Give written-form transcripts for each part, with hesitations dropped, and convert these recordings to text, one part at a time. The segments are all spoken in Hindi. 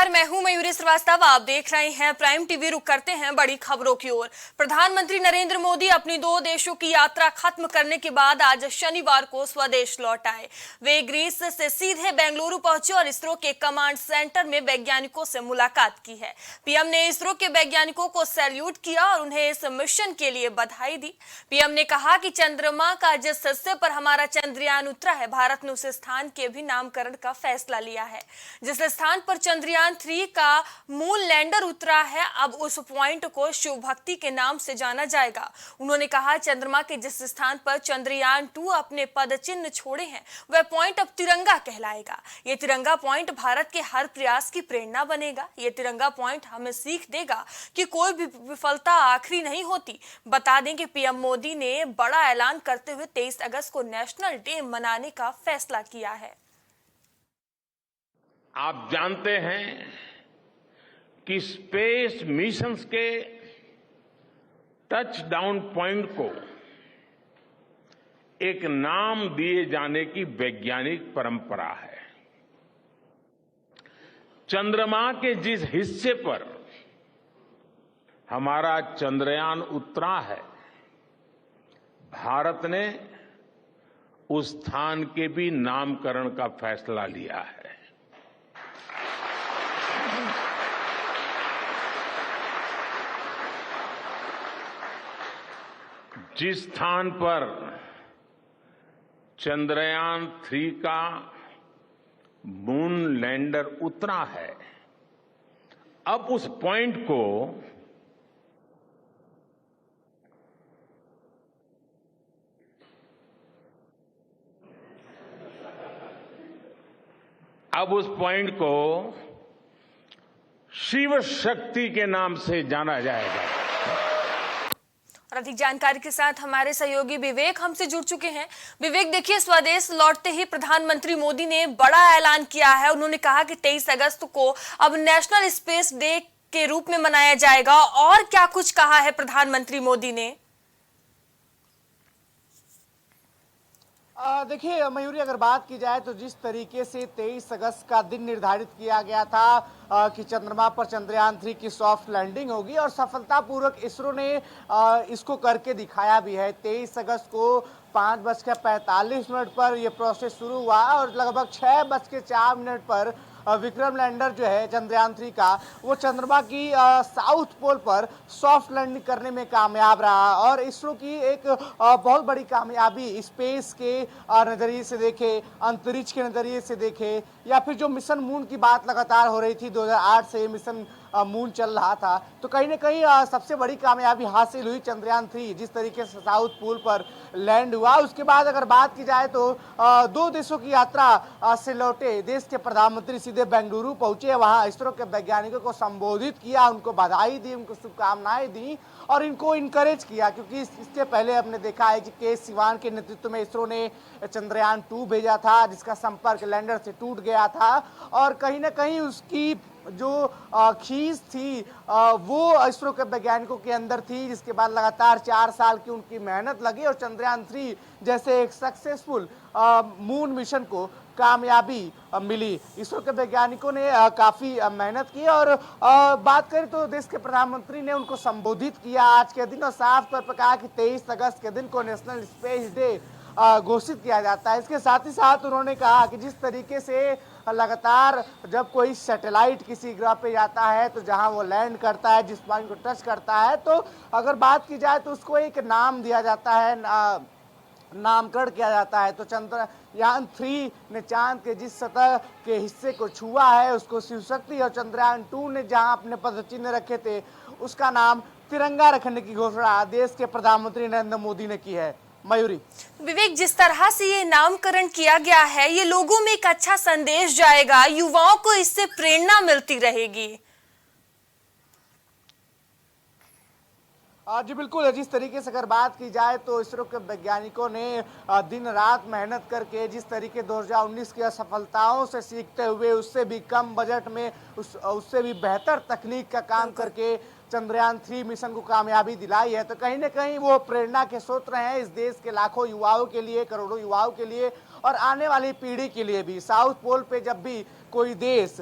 नमस्कार, मैं हूं मयूरी श्रीवास्तव। आप देख रहे हैं प्राइम टीवी। रुक करते हैं बड़ी खबरों की ओर। प्रधानमंत्री नरेंद्र मोदी अपनी 2 देशों की यात्रा खत्म करने के बाद आज शनिवार को स्वदेश लौट आए। वे ग्रीस से सीधे बेंगलुरु पहुंचे और इसरो के कमांड सेंटर में वैज्ञानिकों से मुलाकात की है। पीएम ने इसरो के वैज्ञानिकों को सैल्यूट किया और उन्हें इस मिशन के लिए बधाई दी। पीएम ने कहा कि चंद्रमा का जिस हिस्से पर हमारा चंद्रयान उतरा है, भारत ने उस स्थान के भी नामकरण का फैसला लिया है। जिस स्थान पर चंद्रयान 3 का मून लैंडर उतरा है, अब उस पॉइंट को शिव भक्ति के नाम से जाना जाएगा। उन्होंने कहा, चंद्रमा के जिस स्थान पर चंद्रयान 2 अपने पद चिन्ह छोड़े हैं, वह पॉइंट अब तिरंगा कहलाएगा। ये तिरंगा पॉइंट भारत के हर प्रयास की प्रेरणा बनेगा। ये तिरंगा पॉइंट हमें सीख देगा कि कोई भी विफलता आखिरी नहीं होती। बता दें कि पीएम मोदी ने बड़ा ऐलान करते हुए 23 अगस्त को नेशनल डे मनाने का फैसला किया है। आप जानते हैं कि स्पेस मिशंस के टच डाउन पॉइंट को एक नाम दिए जाने की वैज्ञानिक परंपरा है। चंद्रमा के जिस हिस्से पर हमारा चंद्रयान उतरा है, भारत ने उस स्थान के भी नामकरण का फैसला लिया है। जिस स्थान पर चंद्रयान 3 का मून लैंडर उतरा है, अब उस पॉइंट को शिव शक्ति के नाम से जाना जाएगा। और अधिक जानकारी के साथ हमारे सहयोगी विवेक हमसे जुड़ चुके हैं। विवेक, देखिए, स्वदेश लौटते ही प्रधानमंत्री मोदी ने बड़ा ऐलान किया है। उन्होंने कहा कि 23 अगस्त को अब नेशनल स्पेस डे के रूप में मनाया जाएगा। और क्या कुछ कहा है प्रधानमंत्री मोदी ने? देखिए मयूरी, अगर बात की जाए तो जिस तरीके से 23 अगस्त का दिन निर्धारित किया गया था कि चंद्रमा पर चंद्रयान 3 की सॉफ्ट लैंडिंग होगी और सफलतापूर्वक इसरो ने इसको करके दिखाया भी है। 23 अगस्त को 5:45 पर यह प्रोसेस शुरू हुआ और लगभग 6:04 पर विक्रम लैंडर जो है चंद्रयान 3 का, वो चंद्रमा की साउथ पोल पर सॉफ्ट लैंडिंग करने में कामयाब रहा। और इसरो की एक बहुत बड़ी कामयाबी स्पेस के नज़रिए से देखे, अंतरिक्ष के नज़रिए से देखे, या फिर जो मिशन मून की बात लगातार हो रही थी, 2008 से मिशन मून चल रहा था, तो कहीं ना कहीं सबसे बड़ी कामयाबी हासिल हुई चंद्रयान 3 जिस तरीके से साउथ पोल पर लैंड हुआ। उसके बाद अगर बात की जाए तो 2 देशों की यात्रा से लौटे देश के प्रधानमंत्री सीधे बेंगलुरु पहुंचे। वहां इसरो के वैज्ञानिकों को संबोधित किया, उनको बधाई दी, उनको शुभकामनाएं दी और इनको इनकरेज किया, क्योंकि इससे पहले हमने देखा है कि के सिवान के नेतृत्व में इसरो ने चंद्रयान 2 भेजा था, जिसका संपर्क लैंडर से टूट गया था। और कहीं ना कहीं उसकी जो खींच थी वो इसरो के वैज्ञानिकों के अंदर थी, जिसके बाद लगातार 4 साल की उनकी मेहनत लगी और चंद्रयान 3 जैसे एक सक्सेसफुल मून मिशन को कामयाबी मिली। इसरो के वैज्ञानिकों ने काफ़ी मेहनत की और बात करें तो देश के प्रधानमंत्री ने उनको संबोधित किया आज के दिन और साफ तौर पर कहा कि 23 अगस्त के दिन को नेशनल स्पेस डे घोषित किया जाता है। इसके साथ ही साथ उन्होंने कहा कि जिस तरीके से लगातार जब कोई सैटेलाइट किसी ग्रह पे जाता है तो जहां वो लैंड करता है, जिस पॉइंट को टच करता है, तो अगर बात की जाए तो उसको एक नाम दिया जाता है, नामकरण किया जाता है। तो चंद्रयान 3 ने चांद के जिस सतह के हिस्से को छुआ है उसको शिव शक्ति, और चंद्रयान 2 ने जहां अपने पद चिन्ह रखे थे उसका नाम तिरंगा रखने की घोषणा देश के प्रधानमंत्री नरेंद्र मोदी ने की है। मयूरी। विवेक, जिस तरह से ये नामकरण किया गया है, ये लोगों में एक अच्छा संदेश जाएगा, युवाओं को इससे प्रेरणा मिलती रहेगी। जी बिल्कुल, जिस तरीके से अगर बात की जाए तो इसरो के वैज्ञानिकों ने दिन रात मेहनत करके जिस तरीके 2019 की असफलताओं से सीखते हुए उससे भी कम बजट में उससे भी बेहतर तकनीक का काम करके चंद्रयान 3 मिशन को कामयाबी दिलाई है, तो कहीं ना कहीं वो प्रेरणा के स्रोत हैं इस देश के लाखों युवाओं के लिए, करोड़ों युवाओं के लिए। और आने वाली पीढ़ी के लिए भी। साउथ पोल पे जब भी कोई देश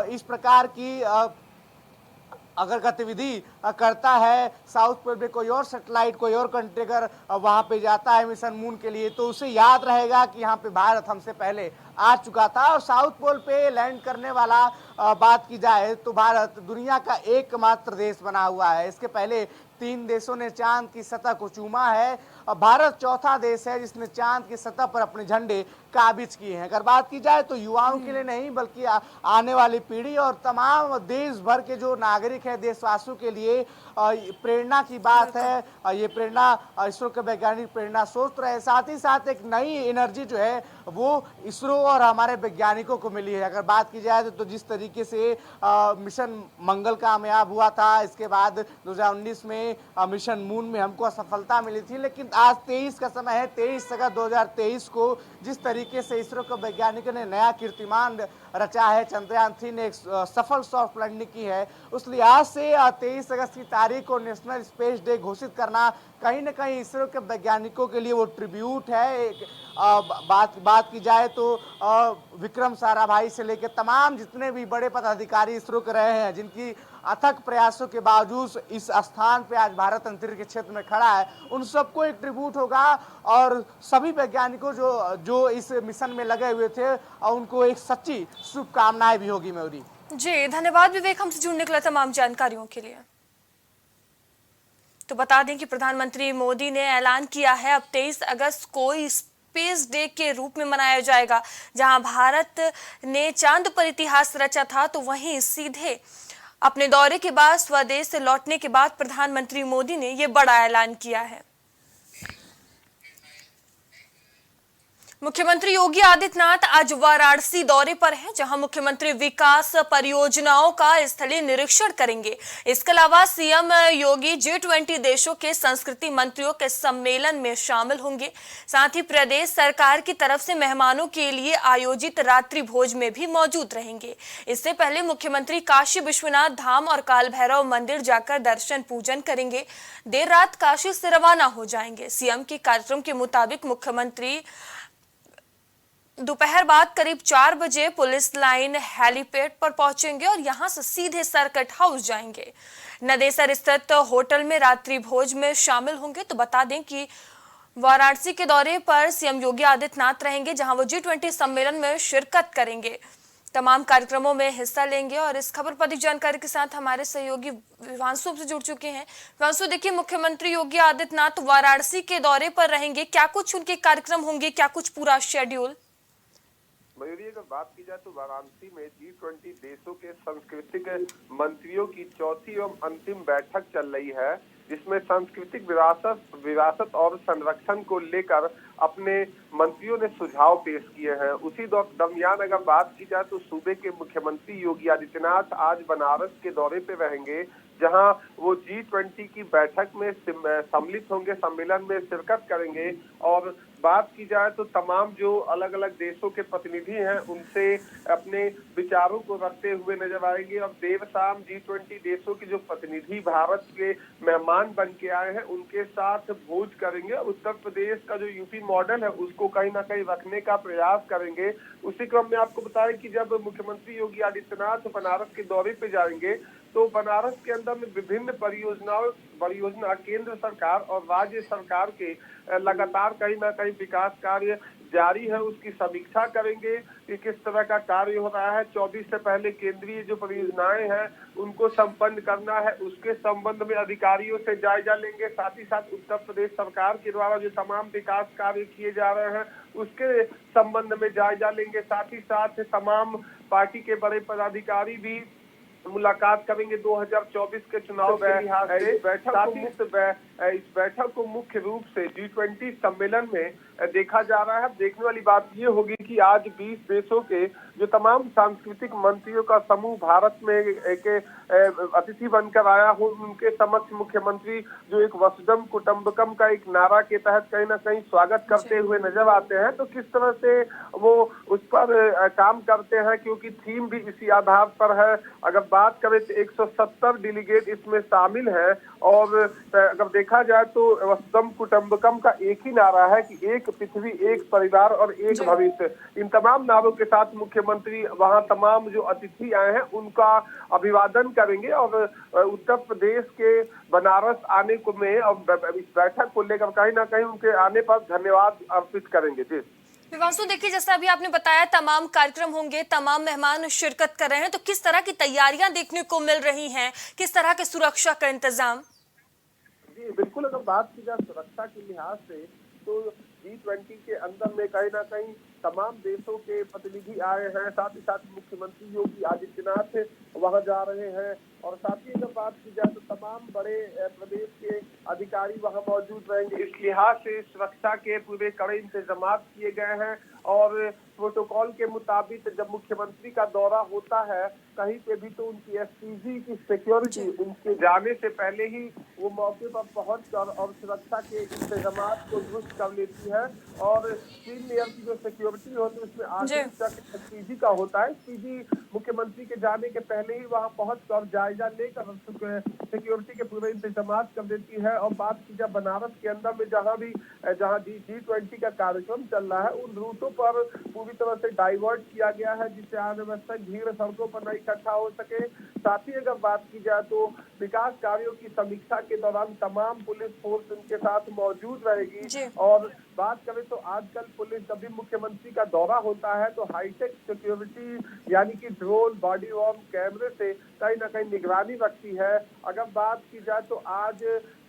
इस प्रकार की अगर गतिविधि करता है, साउथ पोल पे कोई और सैटेलाइट, कोई और कंट्री अगर वहां पे जाता है मिशन मून के लिए, तो उसे याद रहेगा कि यहाँ पे भारत हमसे पहले आ चुका था। और साउथ पोल पे लैंड करने वाला बात की जाए तो भारत दुनिया का एकमात्र देश बना हुआ है। इसके पहले 3 देशों ने चांद की सतह को चूमा है और भारत चौथा देश है जिसने चांद की सतह पर अपने झंडे काबिज किए हैं। अगर बात की जाए तो युवाओं के लिए नहीं बल्कि आने वाली पीढ़ी और तमाम देश भर के जो नागरिक हैं, देशवासियों के लिए प्रेरणा की बात है। ये प्रेरणा इसरो के वैज्ञानिक प्रेरणा स्रोत रहे, साथ ही साथ एक नई एनर्जी जो है वो इसरो और हमारे वैज्ञानिकों को मिली है। अगर बात की जाए तो जिस तरीके से मिशन मंगल कामयाब हुआ था, इसके बाद 2019 में मिशन मून में हमको सफलता मिली थी, लेकिन आज 23 का समय है, 23 अगस्त 2023 को जिस तरीके से इसरो के वैज्ञानिकों ने नया कीर्तिमान रचा है, चंद्रयान 3 ने एक सफल सॉफ्ट लैंडिंग की है, उस लिहाज से 23 अगस्त की तारीख को नेशनल स्पेस डे घोषित करना कहीं न कहीं इसरो के वैज्ञानिकों के लिए वो ट्रिब्यूट है। एक बात की जाए तो विक्रम साराभाई से लेकर तमाम जितने भी बड़े पदाधिकारी इसरो के रहे हैं, जिनकी अथक प्रयासों के बावजूद इस स्थान पे आज भारत अंतरिक्ष क्षेत्र में खड़ा है, उन सबको एक ट्रिब्यूट होगा और सभी वैज्ञानिकों जो इस मिशन में लगे हुए थे और उनको एक सच्ची शुभकामनाएं भी होगी। मयूरी जी, धन्यवाद विवेक हमसे जुड़ने के लिए तमाम जानकारियों के लिए। तो बता दें कि प्रधानमंत्री मोदी ने ऐलान किया है अब 23 अगस्त को स्पेस डे के रूप में मनाया जाएगा। जहां भारत ने चांद पर इतिहास रचा था, तो वहीं सीधे अपने दौरे के बाद स्वदेश से लौटने के बाद प्रधानमंत्री मोदी ने यह बड़ा ऐलान किया है। मुख्यमंत्री योगी आदित्यनाथ आज वाराणसी दौरे पर हैं, जहां मुख्यमंत्री विकास परियोजनाओं का स्थलीय निरीक्षण करेंगे। इसके अलावा सीएम योगी G20 देशों के संस्कृति मंत्रियों के सम्मेलन में शामिल होंगे। साथ ही प्रदेश सरकार की तरफ से मेहमानों के लिए आयोजित रात्रि भोज में भी मौजूद रहेंगे। इससे पहले मुख्यमंत्री काशी विश्वनाथ धाम और काल भैरव मंदिर जाकर दर्शन पूजन करेंगे। देर रात काशी से रवाना हो जाएंगे। सीएम के कार्यक्रम के मुताबिक मुख्यमंत्री दोपहर बाद करीब 4 बजे पुलिस लाइन हेलीपैड पर पहुंचेंगे और यहां से सीधे सर्किट हाउस जाएंगे। नदेसर स्थित होटल में रात्रि भोज में शामिल होंगे। तो बता दें कि वाराणसी के दौरे पर सीएम योगी आदित्यनाथ रहेंगे, जहां वो G20 सम्मेलन में शिरकत करेंगे, तमाम कार्यक्रमों में हिस्सा लेंगे। और इस खबर पर अधिक जानकारी के साथ हमारे सहयोगी विवांशु से जुड़ चुके हैं। विवांशु, देखिए मुख्यमंत्री योगी आदित्यनाथ वाराणसी के दौरे पर रहेंगे, क्या कुछ उनके कार्यक्रम होंगे, क्या कुछ पूरा शेड्यूल? मयूरी, अगर बात की जाए तो वाराणसी में G20 देशों के सांस्कृतिक मंत्रियों की चौथी एवं अंतिम बैठक चल रही है, जिसमें सांस्कृतिक विरासत और संरक्षण को लेकर अपने मंत्रियों ने सुझाव पेश किए हैं। उसी दरमियान अगर बात की जाए तो सूबे के मुख्यमंत्री योगी आदित्यनाथ आज बनारस के दौरे पे रहेंगे, जहां वो G20 की बैठक में सम्मिलित होंगे, सम्मेलन में शिरकत करेंगे। और बात की जाए तो तमाम जो अलग अलग देशों के प्रतिनिधि हैं, उनसे अपने विचारों को रखते हुए नजर आएंगे। और देर शाम G20 देशों के जो प्रतिनिधि भारत के मेहमान बन के आए हैं, उनके साथ भोज करेंगे। उत्तर प्रदेश का जो यूपी मॉडल है, उसको कहीं ना कहीं रखने का प्रयास करेंगे। उसी क्रम में आपको बताएं कि जब मुख्यमंत्री योगी आदित्यनाथ बनारस के दौरे पे जाएंगे, तो बनारस के अंदर में विभिन्न परियोजना केंद्र सरकार और राज्य सरकार के लगातार कहीं ना कहीं विकास कार्य जारी है, उसकी समीक्षा करेंगे कि किस तरह का कार्य हो रहा है। 24 से पहले केंद्रीय जो परियोजनाएं हैं उनको संपन्न करना है, उसके संबंध में अधिकारियों से जायजा लेंगे। साथ ही साथ उत्तर प्रदेश सरकार के द्वारा जो तमाम विकास कार्य किए जा रहे हैं उसके संबंध में जायजा लेंगे। साथ ही साथ तमाम पार्टी के बड़े पदाधिकारी भी मुलाकात करेंगे 2024 के चुनाव के लिहाज से। इस बैठक को मुख्य रूप से G20 सम्मेलन में देखा जा रहा है। देखने वाली बात ये होगी कि आज 20 देशों के जो तमाम सांस्कृतिक मंत्रियों का समूह भारत में एक अतिथि बनकर आया हो, उनके समक्ष मुख्यमंत्री जो एक वसुधैव कुटुंबकम का एक नारा के तहत कहीं ना कहीं स्वागत करते हुए नजर आते हैं। तो किस तरह से वो उस पर काम करते हैं, क्योंकि थीम भी इसी आधार पर है। अगर बात करें तो 170 डेलीगेट इसमें शामिल है। और अगर देखा देखा जाए तो वसुधैव कुटुंबकम का एक ही नारा है कि एक पृथ्वी, एक परिवार और एक भविष्य। इन तमाम नारों के साथ मुख्यमंत्री वहां तमाम जो अतिथि आए हैं उनका अभिवादन करेंगे और उत्तर प्रदेश के बनारस आने को में और इस बैठक को लेकर कहीं ना कहीं उनके आने पर धन्यवाद अर्पित करेंगे। जी विवांशु, देखिए जैसा अभी आपने बताया तमाम कार्यक्रम होंगे, तमाम मेहमान शिरकत कर रहे हैं, तो किस तरह की तैयारियां देखने को मिल रही हैं, किस तरह के सुरक्षा का इंतजाम? जी बिल्कुल, अगर बात की जाए सुरक्षा के लिहाज से तो G20 के अंदर में कहीं ना कहीं तमाम देशों के प्रतिनिधि आए हैं, साथ ही साथ मुख्यमंत्री योगी आदित्यनाथ वहां जा रहे हैं और साथ ही अगर बात की जाए तो तमाम बड़े प्रदेश के अधिकारी वहां मौजूद रहेंगे। इस लिहाज से सुरक्षा के पूरे कड़े इंतजाम किए गए हैं और प्रोटोकॉल के मुताबिक जब मुख्यमंत्री का दौरा होता है कहीं पे भी तो उनकी एसपीजी की सिक्योरिटी उनके जाने से पहले ही वो मौके पर पहुंचकर और सुरक्षा के इंतजाम को दुरुस्त कर लेती है और 3 लेयर की जो सिक्योरिटी होती है उसमें 8 तक एसपीजी का होता है। एसपीजी मुख्यमंत्री के जाने के पहले ही वहां पहुंचकर जायजा लेकर सिक्योरिटी के पूरे इंतजाम कर देती है। और बात की जाए बनारस के अंदर में जहां G20 का कार्यक्रम चल रहा है उन रूटों पर पूरी तरह से डाइवर्ट किया गया है जिससे अनावश्यक भीड़ सड़कों पर न इकट्ठा हो सके। साथ ही अगर बात की जाए तो विकास कार्यों की समीक्षा के दौरान तमाम पुलिस फोर्स उनके साथ मौजूद रहेगी। और बात करें तो आजकल पुलिस जब भी मुख्यमंत्री का दौरा होता है तो हाईटेक सिक्योरिटी यानी कि ड्रोन, बॉडी वॉर्म कैमरे से कहीं ना कहीं निगरानी रखती है। अगर बात की जाए तो आज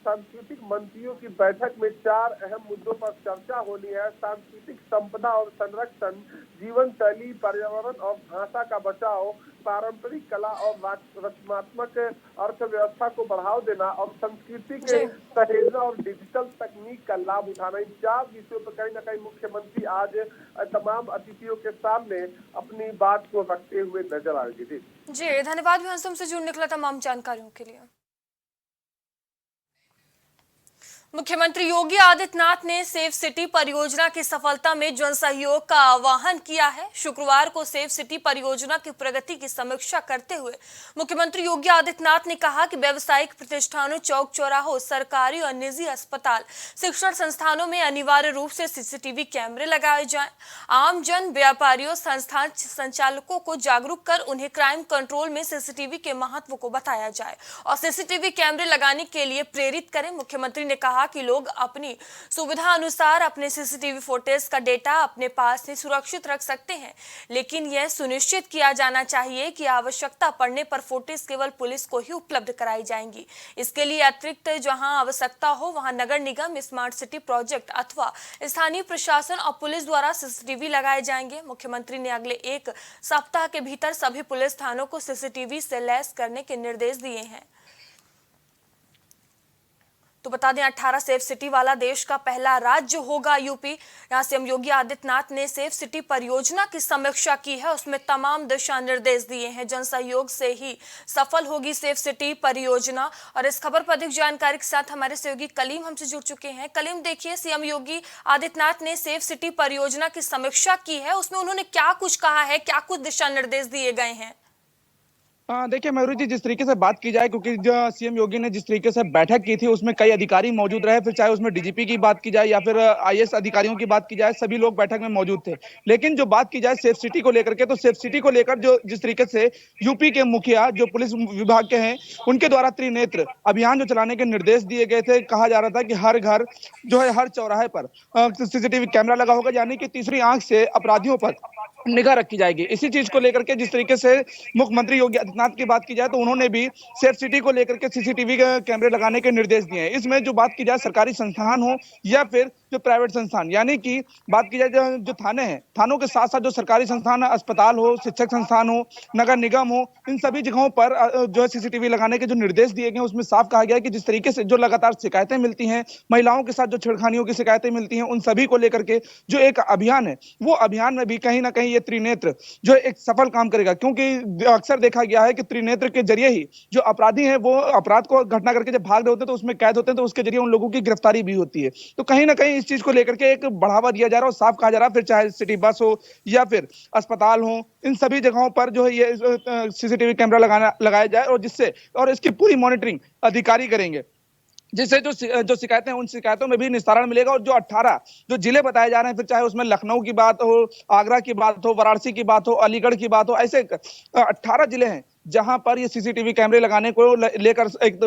सांस्कृतिक मंत्रियों की बैठक में 4 अहम मुद्दों पर चर्चा होनी है। सांस्कृतिक संपदा और संरक्षण, जीवन शैली, पर्यावरण और भाषा का बचाव, पारंपरिक कला और रचनात्मक अर्थव्यवस्था को बढ़ावा देना और संस्कृति के सहेजना और डिजिटल तकनीक का लाभ उठाना। इन 4 विषयों पर कहीं ना कहीं मुख्यमंत्री आज तमाम अतिथियों के सामने अपनी बात को रखते हुए नजर आएंगे। जी धन्यवाद विवांशु, हमसे जुड़ने निकला तमाम जानकारियों के लिए। मुख्यमंत्री योगी आदित्यनाथ ने सेफ सिटी परियोजना की सफलता में जन सहयोग का आह्वान किया है। शुक्रवार को सेफ सिटी परियोजना की प्रगति की समीक्षा करते हुए मुख्यमंत्री योगी आदित्यनाथ ने कहा कि व्यावसायिक प्रतिष्ठानों, चौक चौराहों, सरकारी और निजी अस्पताल, शिक्षण संस्थानों में अनिवार्य रूप से सीसीटीवी कैमरे लगाए जाएं। आम जन, व्यापारियों, संस्थान संचालकों को जागरूक कर उन्हें क्राइम कंट्रोल में सीसीटीवी के महत्व को बताया जाए और सीसीटीवी कैमरे लगाने के लिए प्रेरित करें। मुख्यमंत्री ने कहा कि लोग अपनी सुविधा अनुसार अपने सीसीटीवी फुटेज का डेटा अपने पास ही सुरक्षित रख सकते हैं, लेकिन यह सुनिश्चित किया जाना चाहिए कि आवश्यकता पड़ने पर फुटेज केवल पुलिस को ही उपलब्ध कराई जाएंगी। इसके लिए अतिरिक्त जहां आवश्यकता हो वहां नगर निगम, स्मार्ट सिटी प्रोजेक्ट अथवा स्थानीय प्रशासन और पुलिस द्वारा सीसीटीवी लगाए जाएंगे। मुख्यमंत्री ने अगले 1 सप्ताह के भीतर सभी पुलिस थानों को सीसीटीवी से लैस करने के निर्देश दिए हैं। तो बता दें 18 सेफ सिटी वाला देश का पहला राज्य होगा यूपी। यहाँ सीएम योगी आदित्यनाथ ने सेफ सिटी परियोजना की समीक्षा की है, उसमें तमाम दिशा निर्देश दिए हैं। जन सहयोग से ही सफल होगी सेफ सिटी परियोजना। और इस खबर पर अधिक जानकारी के साथ हमारे सहयोगी कलीम हमसे जुड़ चुके हैं। कलीम, देखिए सीएम योगी आदित्यनाथ ने सेफ सिटी परियोजना की समीक्षा की है, उसमें उन्होंने क्या कुछ कहा है, क्या कुछ दिशा निर्देश दिए गए हैं? देखिए मयूरी जी, जिस तरीके से बात की जाए, क्योंकि जो सीएम योगी ने जिस तरीके से बैठक की थी उसमें कई अधिकारी मौजूद रहे, फिर चाहे उसमें डीजीपी की बात की जाए या फिर आईएएस अधिकारियों की बात की जाए, सभी लोग बैठक में मौजूद थे। लेकिन जो बात की जाए सेफ सिटी को लेकर के, तो सेफ सिटी को लेकर जो जिस तरीके से यूपी के मुखिया जो पुलिस विभाग के हैं उनके द्वारा त्रिनेत्र अभियान जो चलाने के निर्देश दिए गए थे, कहा जा रहा था कि हर घर जो है, हर चौराहे पर सीसीटीवी कैमरा लगा होगा, यानी कि तीसरी आंख से अपराधियों पर निगाह रखी जाएगी। इसी चीज को लेकर के जिस तरीके से मुख्यमंत्री योगी आदित्यनाथ की बात की जाए तो उन्होंने भी सेफ सिटी को लेकर के सीसीटीवी कैमरे लगाने के निर्देश दिए हैं। इसमें जो बात की जाए सरकारी संस्थान हो या फिर जो प्राइवेट संस्थान, यानी कि बात की जाए जो थाने हैं, थानों के साथ साथ जो सरकारी संस्थान, अस्पताल हो, शिक्षक संस्थान हो, नगर निगम हो, इन सभी जगहों पर जो है सीसीटीवी लगाने के जो निर्देश दिए गए उसमें साफ कहा गया है कि जिस तरीके से जो लगातार शिकायतें मिलती हैं, महिलाओं के साथ जो छेड़खानियों की शिकायतें मिलती हैं, उन सभी को लेकर के जो एक अभियान है, वो अभियान में भी कहीं ना कहीं ये त्रिनेत्र जो एक सफल काम करेगा। क्योंकि अक्सर देखा गया है कि त्रिनेत्र के जरिए ही जो अपराधी हैं वो अपराध को घटना करके जब भाग रहे होते हैं तो उसमें कैद होते हैं, तो उसके जरिए उन लोगों की गिरफ्तारी भी होती है। तो कहीं ना कहीं इस चीज को लेकर के एक बढ़ावा दिया जा रहा है और साफ कहा जा रहा है, फिर चाहे सिटी बस हो या फिर अस्पताल हो, इन सभी जगहों पर जो है ये सीसीटीवी कैमरा लगाया जाए और जिससे और इसकी पूरी मॉनिटरिंग अधिकारी करेंगे। जिससे जो शिकायतें हैं उन शिकायतों में भी निस्तारण मिलेगा। और जो 18 जो जिले बताए जा रहे हैं, फिर चाहे उसमें लखनऊ की बात हो, आगरा की बात हो, वाराणसी की बात हो, अलीगढ़ की बात हो, ऐसे 18 जिले हैं जहां पर ये सीसीटीवी कैमरे लगाने को लेकर एक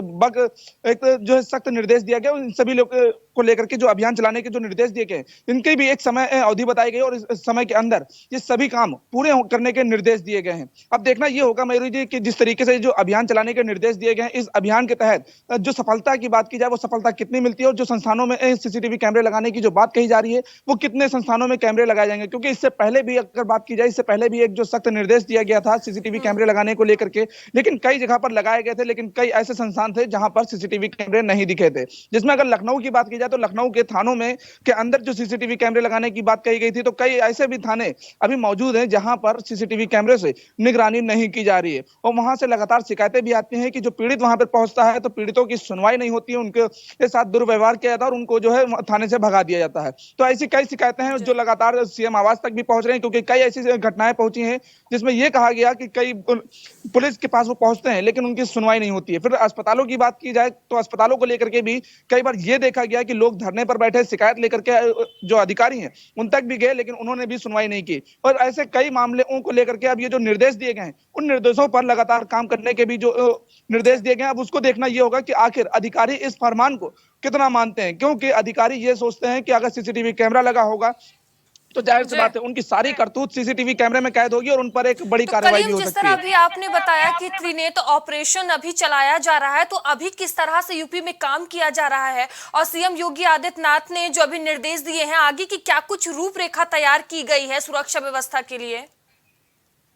जो है सख्त निर्देश दिया गया। उन सभी लोग को लेकर के जो अभियान चलाने के जो निर्देश दिए गए, इनके भी एक समय अवधि बताई गई और इस समय के अंदर ये सभी काम पूरे करने के निर्देश दिए गए हैं। अब देखना ये होगा मयूरी जी कि जिस तरीके से जो अभियान चलाने के निर्देश दिए गए हैं, इस अभियान के तहत जो सफलता की बात की जाए वो सफलता कितनी मिलती है, और जो संस्थानों में सीसीटीवी कैमरे लगाने की जो बात कही जा रही है वो कितने संस्थानों में कैमरे लगाए जाएंगे। क्योंकि इससे पहले भी अगर बात की जाए, इससे पहले भी एक जो सख्त निर्देश दिया गया था सीसीटीवी कैमरे लगाने को लेकर के, लेकिन कई जगह पर लगाए गए थे, लेकिन कई ऐसे संस्थान थे जहां पर सीसीटीवी कैमरे नहीं दिखे थे। जिसमें अगर लखनऊ की बात की जाए तो लखनऊ के थानों में के अंदर जो सीसीटीवी कैमरे लगाने की बात कही गई थी, तो कई ऐसे भी थाने अभी मौजूद हैं जहां पर सीसीटीवी कैमरे से निगरानी नहीं की जा रही है। और वहां से लगातार शिकायतें भी आती हैं कि जो पीड़ित वहां पर पहुंचता है तो पीड़ितों की सुनवाई नहीं होती है, उनके साथ दुर्व्यवहार किया जाता है और उनको जो है थाने से भगा दिया जाता है। तो ऐसी कई शिकायतें हैं जो लगातार सीएम आवास तक भी पहुंच रही हैं, क्योंकि कई ऐसी घटनाएं पहुंची हैं जिसमें यह कहा गया कि कई पुलिस के पास वो पहुंचते हैं लेकिन उनकी सुनवाई नहीं होती है। फिर अस्पतालों की बात की जाए तो अस्पतालों को लेकर के भी कई बार ये देखा गया कि लोग धरने पर बैठे शिकायत लेकर के जो अधिकारी हैं उन तक भी गए, लेकिन उन्होंने भी सुनवाई नहीं की। और ऐसे कई मामलों को लेकर के अब ये जो निर्देश दिए गए हैं, उन निर्देशों पर लगातार काम करने के भी जो निर्देश दिए गए हैं, अब उसको देखना ये होगा कि आखिर अधिकारी इस फरमान को कितना मानते हैं। क्योंकि अधिकारी ये सोचते हैं कि अगर सीसीटीवी कैमरा लगा होगा तो जाहिर सी बात है उनकी सारी करतूत सीसीटीवी कैमरे में कैद होगी और उन पर एक बड़ी कार्रवाई भी हो जिस सकती तरह है। अभी आपने बताया कि त्रिनेत्र ऑपरेशन अभी चलाया जा रहा है, तो अभी किस तरह से यूपी में काम किया जा रहा है और सीएम योगी आदित्यनाथ ने जो अभी निर्देश दिए हैं, आगे की क्या कुछ रूपरेखा तैयार की गई है सुरक्षा व्यवस्था के लिए?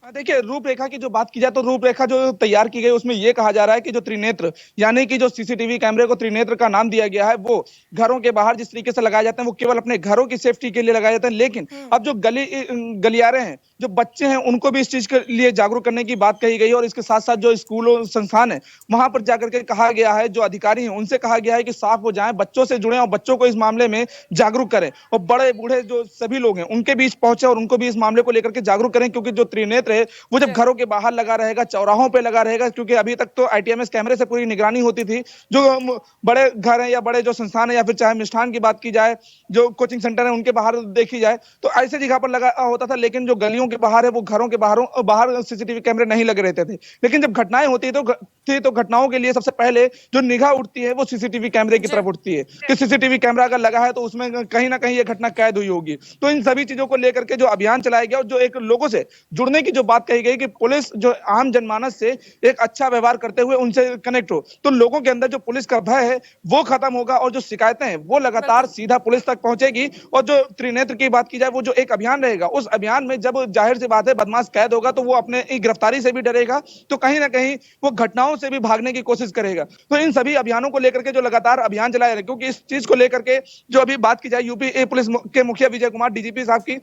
देखिए, रूपरेखा की जो बात की जाए तो रूपरेखा जो तैयार की गई उसमें यह कहा जा रहा है कि जो त्रिनेत्र यानी कि जो सीसीटीवी कैमरे को त्रिनेत्र का नाम दिया गया है, वो घरों के बाहर जिस तरीके से लगाए जाते हैं वो केवल अपने घरों की सेफ्टी के लिए लगाए जाते हैं। लेकिन अब जो गलियारे हैं, जो बच्चे हैं, उनको भी इस चीज के लिए जागरूक करने की बात कही गई। और इसके साथ साथ जो स्कूल और संस्थान है वहां पर जाकर के कहा गया है, जो अधिकारी हैं उनसे कहा गया है कि साफ हो जाएं, बच्चों से जुड़े और बच्चों को इस मामले में जागरूक करें। और बड़े बूढ़े जो सभी लोग हैं उनके बीच पहुंचे और उनको भी इस मामले को लेकर के जागरूक करें। क्योंकि जो त्रिनेत्र है वो जब घरों के बाहर लगा रहेगा, चौराहों पे लगा रहेगा, क्योंकि अभी तक तो आईटीएमएस कैमरे से पूरी निगरानी होती थी। जो बड़े घर हैं या बड़े जो संस्थान है या फिर चाहे मिष्ठान की बात की जाए, जो कोचिंग सेंटर है उनके बाहर देखी जाए तो ऐसे जगह पर लगा होता था। लेकिन जो गलियों के बाहर है वो घरों के बाहर सीसीटीवी कैमरे नहीं लगे रहते थे। लेकिन जब घटनाएं होती तो घटनाओं के लिए सबसे पहले जो निगाह उठती है वो सीसीटीवी कैमरे की तरफ उठती है कि सीसीटीवी कैमरा अगर लगा है तो उसमें कहीं ना कहीं ये घटना कैद हुई होगी। तो इन सभी चीजों को लेकर के जो अभियान चलाया गया और जो एक लोगों से जुड़ने की जो बात कही गई कि पुलिस जो आम जनमानस से एक अच्छा व्यवहार करते हुए उनसे कनेक्ट हो, तो लोगों के अंदर जो पुलिस का भय है वो खत्म होगा और जो शिकायतें हैं वो लगातार सीधा पुलिस तक पहुंचेगी। और जो त्रिनेत्र की बात की जाए, वो जो एक अभियान रहेगा, उस अभियान में जब जाहिर सी बात है बदमाश कैद होगा तो वो अपने गिरफ्तारी से भी डरेगा, तो कहीं ना कहीं वो घटनाओं से भी भागने की कोशिश करेगा। तो इन सभी अभियानों को लेकर के जो लगातार अभियान चलाया है, क्योंकि इस चीज को लेकर के जो अभी बात की जाए यूपी पुलिस के मुखिया विजय कुमार डीजीपी साहब की,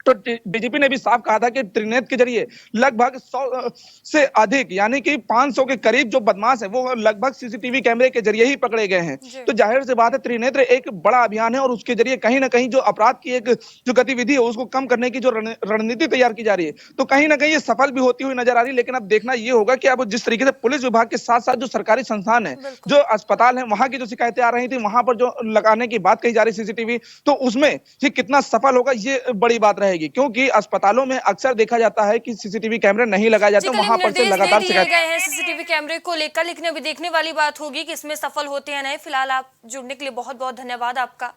तो डीजीपी ने भी साफ कहा था कि त्रिनेत्र के जरिए लगभग 100 से अधिक यानी कि 500 के करीब जो बदमाश है वो लगभग सीसीटीवी कैमरे के जरिए ही पकड़े गए हैं। तो जाहिर सी बात है त्रिनेत्र एक बड़ा अभियान है और उसके जरिए कहीं ना कहीं जो अपराध की एक जो गतिविधि है उसको कम करने की जो रणनीति तैयार की जा रही है, तो कहीं ना कहीं ये सफल भी होती हुई नजर आ रही है। लेकिन अब देखना ये होगा कि अब जिस तरीके से पुलिस विभाग के साथ साथ जो सरकारी संस्थान है, जो अस्पताल है, वहां की जो शिकायतें आ रही थी, वहां पर जो लगाने की बात कही जा रही सीसीटीवी, तो उसमें ये कितना सफल होगा ये बड़ी बात रहेगी। क्योंकि अस्पतालों में अक्सर देखा जाता है कि सीसीटीवी कैमरे नहीं लगाए जाते, वहां पर से लगातार शिकायत गए हैं सीसीटीवी कैमरे को लेकर। लेकिन अभी देखने वाली बात होगी कि इसमें सफल होते हैं नहीं। फिलहाल आप जुड़ने के लिए बहुत बहुत धन्यवाद आपका।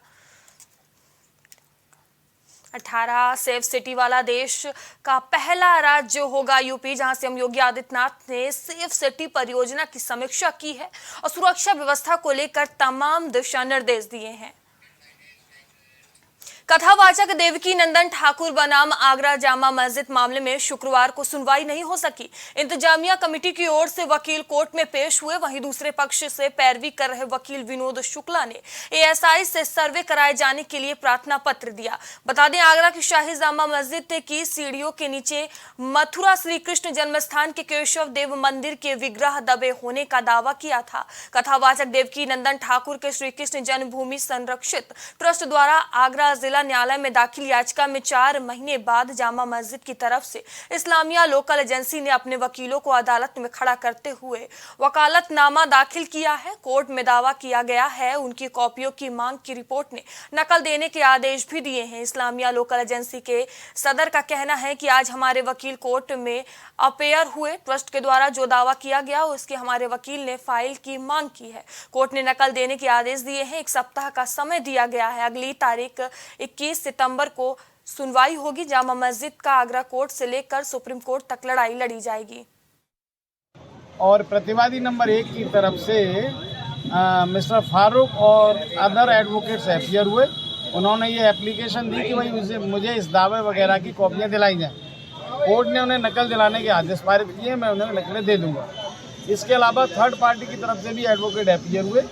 18 सेफ सिटी वाला देश का पहला राज्य होगा यूपी, जहां सीएम योगी आदित्यनाथ ने सेफ सिटी परियोजना की समीक्षा की है और सुरक्षा व्यवस्था को लेकर तमाम दिशा निर्देश दिए हैं। कथावाचक देवकी नंदन ठाकुर बनाम आगरा जामा मस्जिद मामले में शुक्रवार को सुनवाई नहीं हो सकी। इंतजामिया कमेटी की ओर से वकील कोर्ट में पेश हुए, वहीं दूसरे पक्ष से पैरवी कर रहे वकील विनोद शुक्ला ने एएसआई से सर्वे कराए जाने के लिए प्रार्थना पत्र दिया। बता दें, आगरा की शाही जामा मस्जिद की सीढ़ियों के नीचे मथुरा श्री कृष्ण जन्मस्थान के केशव देव मंदिर के विग्रह दबे होने का दावा किया था। कथावाचक देवकी नंदन ठाकुर के श्री कृष्ण जन्मभूमि संरक्षित ट्रस्ट द्वारा आगरा जिला जिला न्यायालय में दाखिल याचिका में 4 महीने बाद जामा मस्जिद की तरफ से इस्लामिया लोकल एजेंसी ने अपने वकीलों को अदालत में खड़ा करते हुए वकालतनामा दाखिल किया है। कोर्ट में दावा किया गया है उनकी कॉपियों की मांग की रिपोर्ट ने नकल देने के आदेश भी दिए हैं। इस्लामिया लोकल एजेंसी के सदर का कहना है कि आज हमारे वकील कोर्ट में अपेयर हुए, ट्रस्ट के द्वारा जो दावा किया गया उसके हमारे वकील ने फाइल की मांग की है। कोर्ट ने नकल देने के आदेश दिए हैं। 1 सप्ताह का समय दिया गया है। अगली तारीख 21 सितंबर को सुनवाई होगी। जामा मस्जिद का आगरा कोर्ट से लेकर सुप्रीम कोर्ट तक लड़ाई लड़ी जाएगी। और प्रतिवादी नंबर 1 की तरफ से मिस्टर फारूक और अदर एडवोकेट्स अपियर हुए। उन्होंने ये एप्लीकेशन दी कि भाई मुझे इस दावे वगैरह की कॉपियाँ दिलाई जाएँ। कोर्ट ने उन्हें नकल दिलाने के आदेश पारित किए, मैं उन्हें नकलें दे दूंगा। इसके अलावा थर्ड पार्टी की तरफ से भी एडवोकेट अपियर हुए,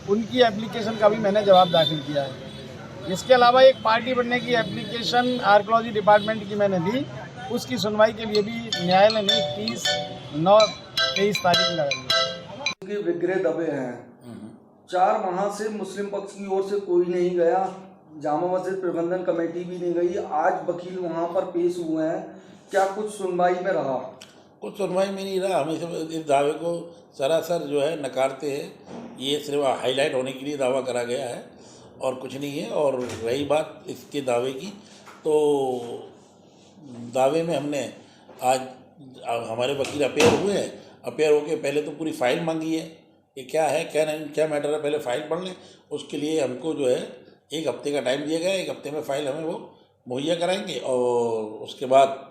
उनकी एप्लीकेशन का भी मैंने जवाब दाखिल किया है। इसके अलावा एक पार्टी बनने की एप्लीकेशन आर्कियोलॉजी डिपार्टमेंट की मैंने दी, उसकी सुनवाई के लिए भी न्यायालय ने 23 तारीख लगाई। विग्रह दबे हैं, 4 माह से मुस्लिम पक्ष की ओर से कोई नहीं गया, जामा मस्जिद प्रबंधन कमेटी भी नहीं गई। आज वकील वहां पर पेश हुए हैं, क्या कुछ सुनवाई में रहा? कुछ सुनवाई में नहीं रहा। हमेशा इस दावे को सरासर जो है नकारते हैं। ये सिर्फ हाईलाइट होने के लिए दावा करा गया है और कुछ नहीं है। और रही बात इसके दावे की, तो दावे में हमने आज हमारे वकील अपेयर हुए हैं। अपेयर होके पहले तो पूरी फाइल मांगी है, ये क्या है क्या नहीं क्या मैटर है, पहले फाइल पढ़ लें। उसके लिए हमको जो है 1 हफ्ते का टाइम दिया गया है। 1 हफ्ते में फाइल हमें वो मुहैया कराएंगे और उसके बाद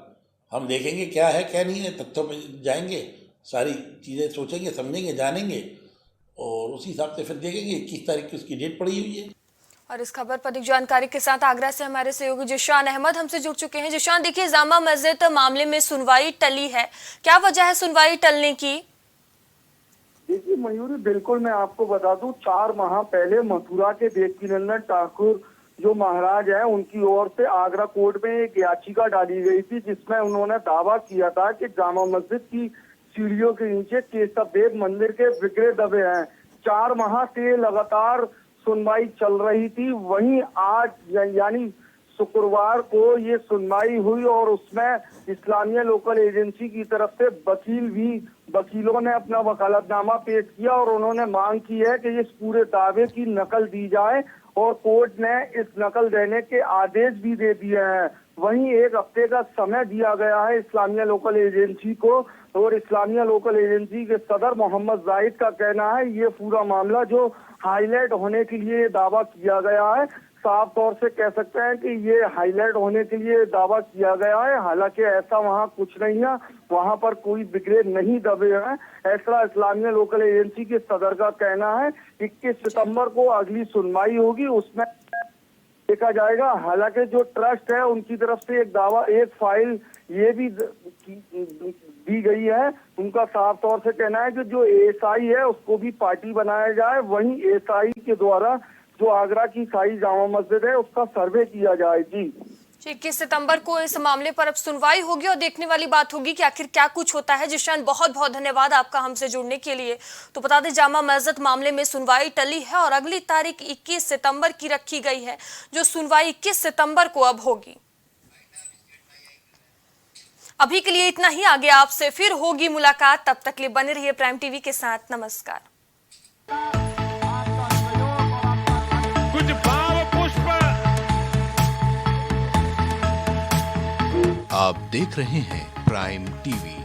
हम देखेंगे क्या है क्या नहीं है, तथ्यों पे जाएंगे, सारी चीज़ें सोचेंगे, समझेंगे, जानेंगे और उसी हिसाब से फिर देखेंगे। 21 तारीख की उसकी डेट पड़ी हुई है। और इस खबर पर अधिक जानकारी के साथ आगरा से हमारे सहयोगी जिशान अहमद हमसे जुड़ चुके हैं। जिशान, देखिए जामा मस्जिद मामले में सुनवाई टली है, क्या वजह है सुनवाई टलने की? देखिए मयूरी, बिल्कुल मैं आपको बता दूं, 4 माह पहले मथुरा के देवकीनंदन ठाकुर जो महाराज हैं उनकी ओर से आगरा कोर्ट में एक याचिका डाली गई थी, जिसमें उन्होंने दावा किया था कि जामा मस्जिद की सीढ़ियों के नीचे केशव देव मंदिर के विग्रह दबे हैं। 4 माह से लगातार सुनवाई चल रही थी। वहीं आज यानी शुक्रवार को ये सुनवाई हुई और उसमें इस्लामिया लोकल एजेंसी की तरफ से वकीलों ने अपना वकालतनामा पेश किया और उन्होंने मांग की है कि इस पूरे दावे की नकल दी जाए और कोर्ट ने इस नकल देने के आदेश भी दे दिए हैं। वहीं 1 हफ्ते का समय दिया गया है इस्लामिया लोकल एजेंसी को और इस्लामिया लोकल एजेंसी के सदर मोहम्मद जाहिद का कहना है ये पूरा मामला जो हाईलाइट होने के लिए दावा किया गया है, साफ तौर से कह सकते हैं कि ये हाईलाइट होने के लिए दावा किया गया है। हालांकि ऐसा वहाँ कुछ नहीं है, वहाँ पर कोई विग्रह नहीं दबे हैं, ऐसा इस्लामिया लोकल एजेंसी के सदर का कहना है। 21 सितंबर को अगली सुनवाई होगी, उसमें देखा जाएगा। हालांकि जो ट्रस्ट है उनकी तरफ से एक फाइल ये भी दी गई है। उनका साफ तौर से कहना है कि जो एएसआई है उसको भी पार्टी बनाया जाए, वहीं एएसआई के द्वारा जो आगरा की शाही जामा मस्जिद है उसका सर्वे किया जाए। जी 21 सितंबर को इस मामले पर अब सुनवाई होगी और देखने वाली बात होगी कि आखिर क्या कुछ होता है। जिशान, बहुत बहुत धन्यवाद आपका हमसे जुड़ने के लिए। तो बता दें जामा मस्जिद मामले में सुनवाई टली है और अगली तारीख 21 सितंबर की रखी गई है, जो सुनवाई 21 सितंबर को अब होगी। अभी के लिए इतना ही, आगे आपसे फिर होगी मुलाकात। तब तक के लिए बने रहिए प्राइम टीवी के साथ। नमस्कार। कुछ भाव पुष्प। आप देख रहे हैं प्राइम टीवी।